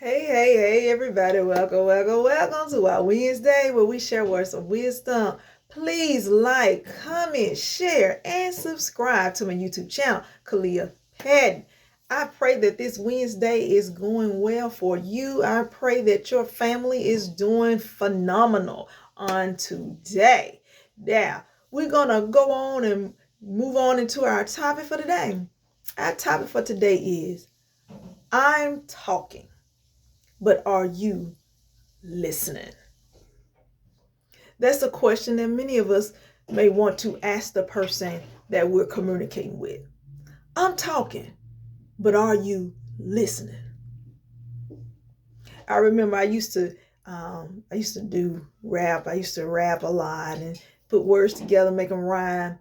Hey, everybody. Welcome to our Wednesday where we share words of wisdom. Please like, comment, share, and subscribe to my YouTube channel, Kalia Patton. I pray that this Wednesday is going well for you. I pray that your family is doing phenomenal on today. Now, we're going to go on and move on into our topic for today. Our topic for today is I'm talking, but are you listening? That's a question that many of us may want to ask the person that we're communicating with. I'm talking, but are you listening? I remember I used to do rap. I used to rap a lot and put words together, make them rhyme.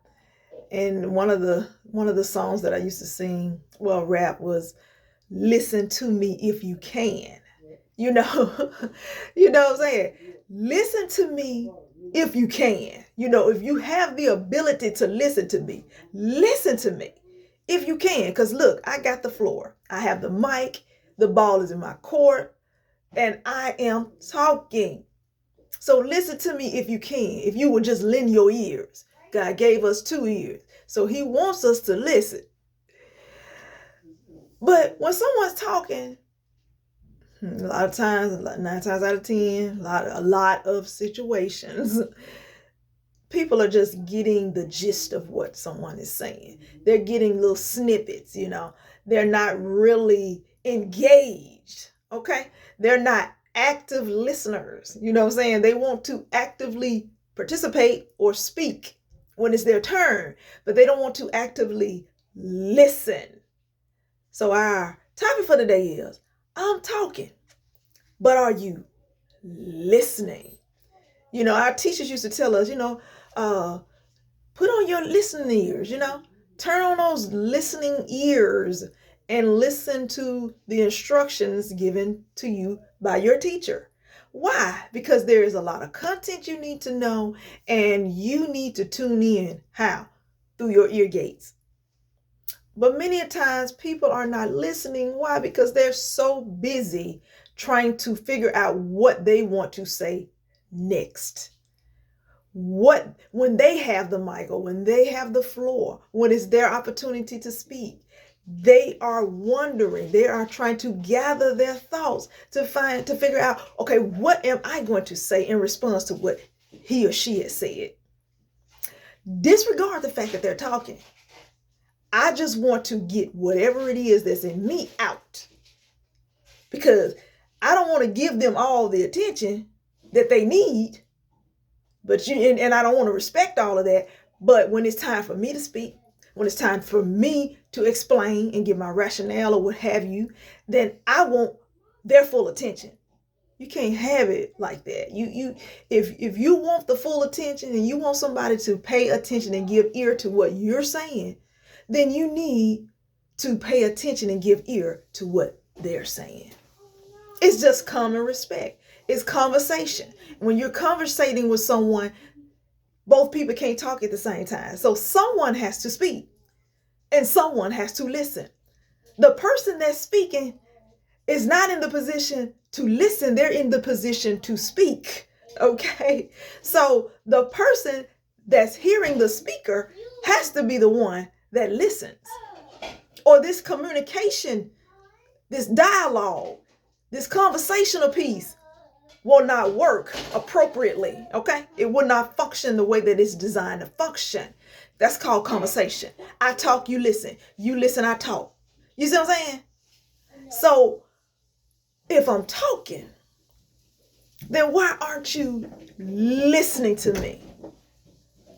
And one of the songs that I used to sing, well, rap, was "Listen to Me If You Can." You know, you know what I'm saying? Listen to me if you can. If you have the ability to listen to me, listen to me if you can. Because look, I got the floor. I have the mic. The ball is in my court. And I am talking. So listen to me if you can. If you would just lend your ears. God gave us 2 ears. So he wants us to listen. But when someone's talking, a lot of times, 9 times out of 10, a lot of situations, people are just getting the gist of what someone is saying. They're getting little snippets, They're not really engaged, okay? They're not active listeners, you know what I'm saying? They want to actively participate or speak when it's their turn, but they don't want to actively listen. So our topic for today is, I'm talking, but are you listening? Our teachers used to tell us, put on your listening ears, turn on those listening ears and listen to the instructions given to you by your teacher. Why? Because there is a lot of content you need to know, and you need to tune in. How? Through your ear gates. But many times people are not listening. Why? Because they're so busy trying to figure out what they want to say next. When they have the mic or when they have the floor, when it's their opportunity to speak, they are wondering, they are trying to gather their thoughts to figure out, okay, what am I going to say in response to what he or she has said? Disregard the fact that they're talking. I just want to get whatever it is that's in me out, because I don't want to give them all the attention that they need, but and I don't want to respect all of that. But when it's time for me to speak, when it's time for me to explain and give my rationale or what have you, then I want their full attention. You can't have it like that. If you want the full attention and you want somebody to pay attention and give ear to what you're saying, then you need to pay attention and give ear to what they're saying. It's just common respect. It's conversation. When you're conversating with someone, both people can't talk at the same time. So someone has to speak and someone has to listen. The person that's speaking is not in the position to listen. They're in the position to speak. Okay. So the person that's hearing the speaker has to be the one that listens. Or this communication, this dialogue, this conversational piece will not work appropriately. Okay. It will not function the way that it's designed to function. That's called conversation. I talk, you listen. You listen, I talk. You see what I'm saying? So if I'm talking, then why aren't you listening to me?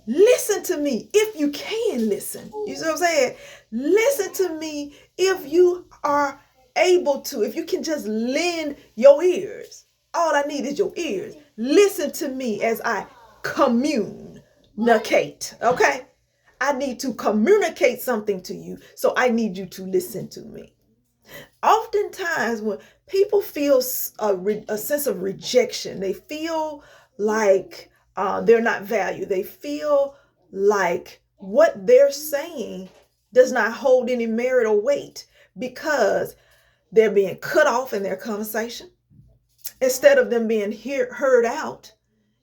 Listen to me if you can listen. You see what I'm saying? Listen to me if you are able to, if you can just lend your ears. All I need is your ears. Listen to me as I communicate. Okay? I need to communicate something to you, so I need you to listen to me. Oftentimes when people feel a sense of rejection, they feel like they're not valued. They feel like what they're saying does not hold any merit or weight, because they're being cut off in their conversation. Instead of them being heard out,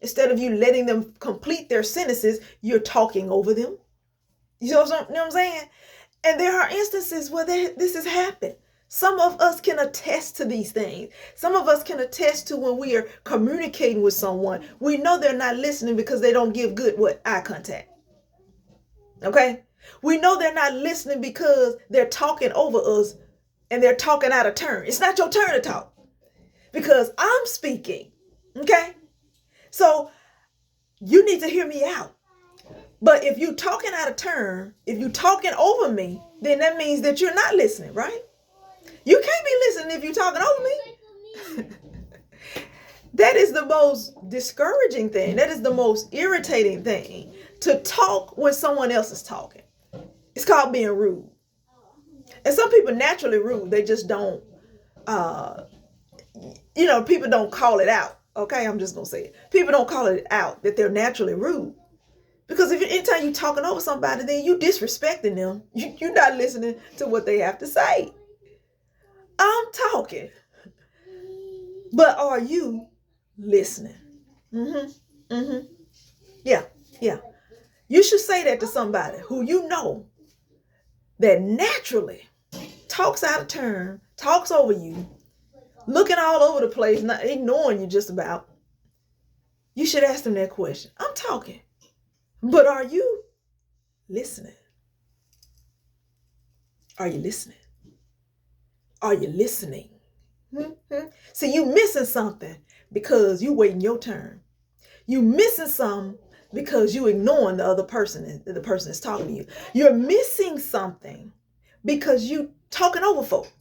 instead of you letting them complete their sentences, you're talking over them. You know what I'm saying? And there are instances where this has happened. Some of us can attest to these things. Some of us can attest to when we are communicating with someone, we know they're not listening because they don't give good eye contact. Okay? We know they're not listening because they're talking over us and they're talking out of turn. It's not your turn to talk because I'm speaking. Okay? So you need to hear me out. But if you're talking out of turn, if you're talking over me, then that means that you're not listening, right? You can't be listening if you're talking over me. That is the most discouraging thing. That is the most irritating thing, to talk when someone else is talking. It's called being rude. And some people naturally rude. They just don't, people don't call it out. Okay, I'm just going to say it. People don't call it out that they're naturally rude. Because if anytime you're talking over somebody, then you disrespecting them. You're not listening to what they have to say. I'm talking. But are you listening? Yeah. You should say that to somebody who you know that naturally talks out of turn, talks over you, looking all over the place, not ignoring you just about. You should ask them that question. I'm talking. But are you listening? Are you listening? Are you listening? See, you missing something because you waiting your turn. You missing something because you ignoring the other person, the person that's talking to you. You're missing something because you talking over folk.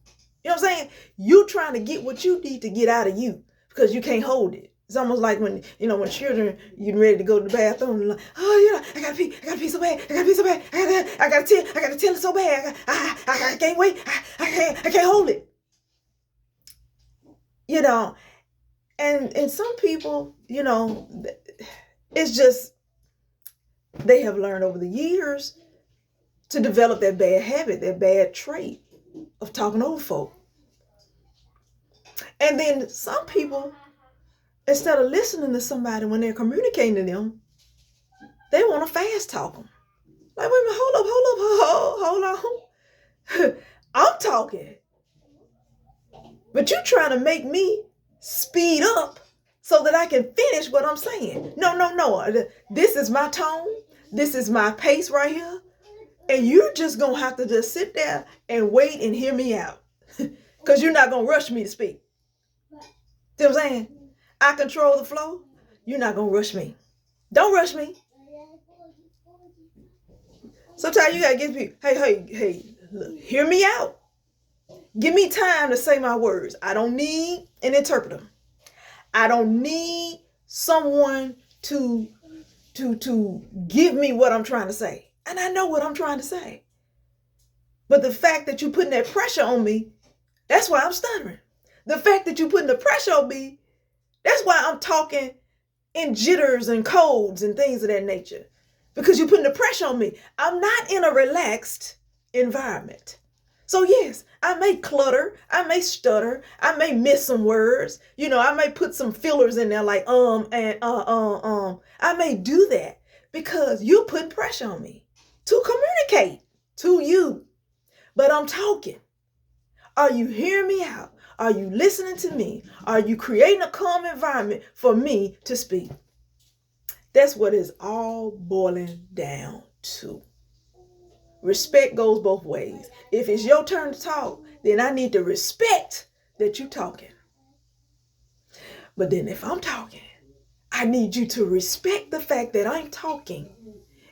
You know what I'm saying? You trying to get what you need to get out of you because you can't hold it. It's almost like when children getting ready to go to the bathroom, and like, I gotta pee so bad, I gotta tell it so bad, I can't wait, I can't hold it. And some people, it's just, they have learned over the years to develop that bad habit, that bad trait of talking over folk. And then some people, instead of listening to somebody when they're communicating to them, they want to fast talk them. Like, wait a minute, hold on. I'm talking. But you're trying to make me speed up so that I can finish what I'm saying. No. This is my tone. This is my pace right here. And you're just going to have to just sit there and wait and hear me out. Because you're not going to rush me to speak. See what I'm saying? I control the flow. You're not going to rush me. Don't rush me. Sometimes you got to give people, hey, look, hear me out. Give me time to say my words. I don't need an interpreter. I don't need someone to give me what I'm trying to say. And I know what I'm trying to say. But the fact that you're putting that pressure on me, that's why I'm stuttering. The fact that you're putting the pressure on me, that's why I'm talking in jitters and codes and things of that nature. Because you're putting the pressure on me. I'm not in a relaxed environment. So yes, I may clutter, I may stutter, I may miss some words. I may put some fillers in there like and I may do that because you're putting pressure on me to communicate to you. But I'm talking. Are you hearing me out? Are you listening to me? Are you creating a calm environment for me to speak? That's what it's all boiling down to. Respect goes both ways. If it's your turn to talk, then I need to respect that you're talking. But then if I'm talking, I need you to respect the fact that I'm talking.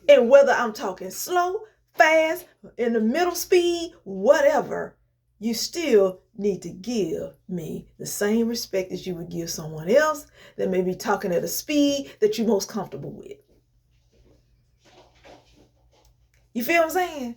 And whether I'm talking slow, fast, in the middle speed, whatever, you still need to give me the same respect as you would give someone else that may be talking at a speed that you're most comfortable with. You feel what I'm saying?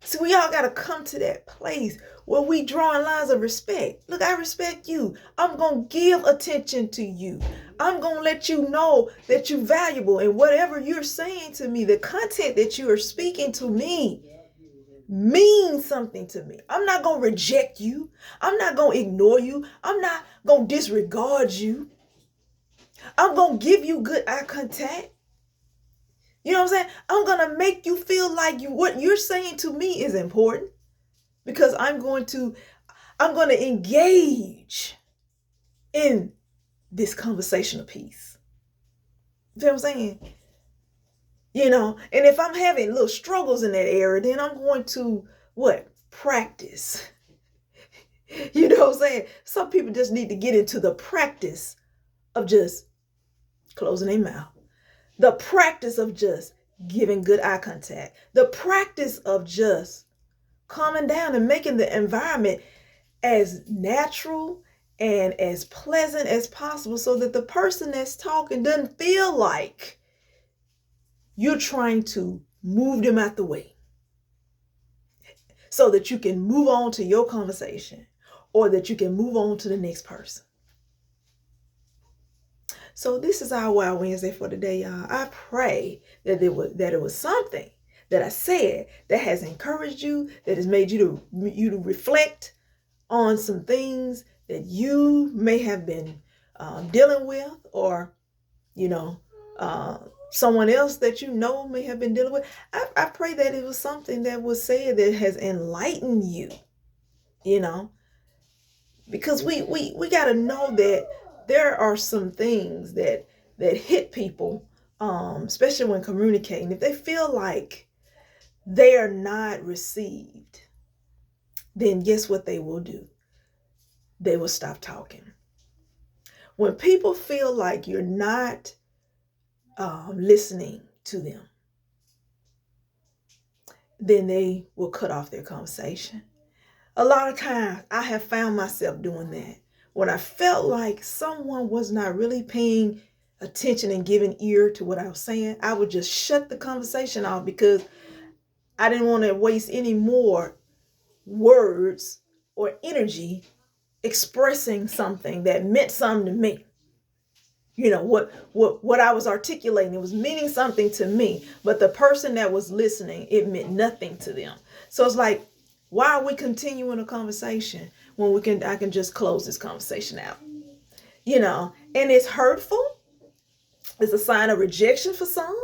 So we all got to come to that place where we drawing lines of respect. Look, I respect you. I'm going to give attention to you. I'm going to let you know that you're valuable. And whatever you're saying to me, the content that you are speaking to me, mean something to me. I'm not going to reject you. I'm not going to ignore you. I'm not going to disregard you. I'm going to give you good eye contact. You know what I'm saying? I'm going to make you feel like what you're saying to me is important, because I'm going to engage in this conversational piece. You know what I'm saying? And if I'm having little struggles in that area, then I'm going to practice. You know what I'm saying? Some people just need to get into the practice of just closing their mouth. The practice of just giving good eye contact. The practice of just calming down and making the environment as natural and as pleasant as possible, so that the person that's talking doesn't feel like you're trying to move them out the way so that you can move on to your conversation, or that you can move on to the next person. So this is our Wild Wednesday for today, y'all. I pray that it was something that I said that has encouraged you, that has made you to reflect on some things that you may have been dealing with, or someone else that may have been dealing with. I pray that it was something that was said that has enlightened you, because we got to know that there are some things that hit people, especially when communicating. If they feel like they are not received, then guess what they will do? They will stop talking. When people feel like you're not listening to them, then they will cut off their conversation. A lot of times I have found myself doing that. When I felt like someone was not really paying attention and giving ear to what I was saying, I would just shut the conversation off, because I didn't want to waste any more words or energy expressing something that meant something to me. What I was articulating, it was meaning something to me, but the person that was listening, it meant nothing to them. So it's like, why are we continuing a conversation when I can just close this conversation out? And it's hurtful. It's a sign of rejection for some,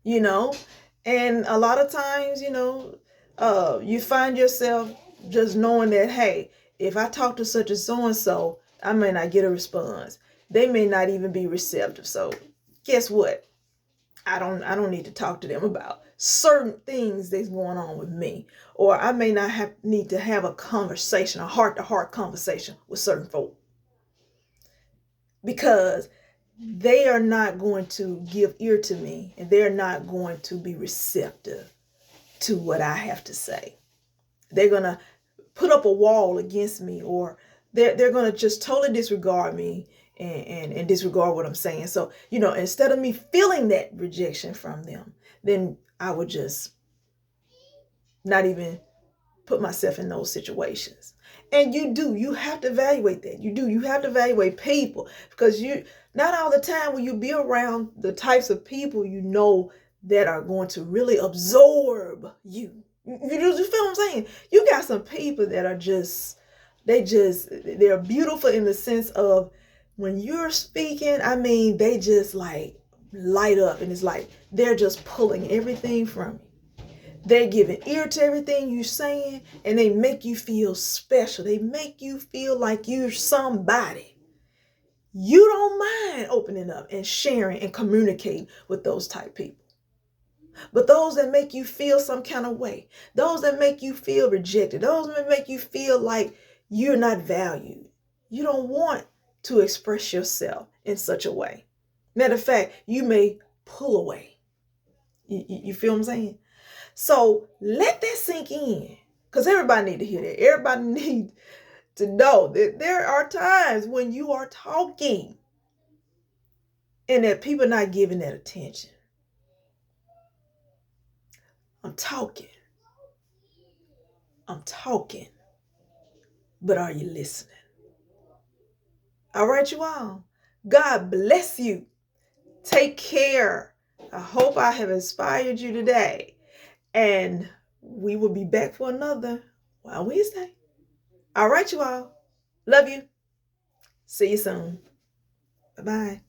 and a lot of times, you find yourself just knowing that, hey, if I talk to such and so-and-so, I may not get a response. They may not even be receptive. So guess what? I don't need to talk to them about certain things that's going on with me. Or I may not need to have a conversation, a heart-to-heart conversation with certain folk, because they are not going to give ear to me, and they're not going to be receptive to what I have to say. They're going to put up a wall against me, or they're going to just totally disregard me and disregard what I'm saying. So, instead of me feeling that rejection from them, then I would just not even put myself in those situations. And you have to evaluate that. You have to evaluate people, because not all the time will you be around the types of people that are going to really absorb you. You feel what I'm saying? You got some people that are they're beautiful in the sense of, when you're speaking, they just like light up, and it's like they're just pulling everything from you. They're giving ear to everything you're saying, and they make you feel special. They make you feel like you're somebody. You don't mind opening up and sharing and communicating with those type people. But those that make you feel some kind of way, those that make you feel rejected, those that make you feel like you're not valued, you don't want to express yourself in such a way. Matter of fact, you may pull away. You feel what I'm saying? So let that sink in, because everybody need to hear that. Everybody need to know that there are times when you are talking and that people are not giving that attention. I'm talking, but are you listening? All right, you all. God bless you. Take care. I hope I have inspired you today. And we will be back for another Wild Wednesday. All right, you all. Love you. See you soon. Bye-bye.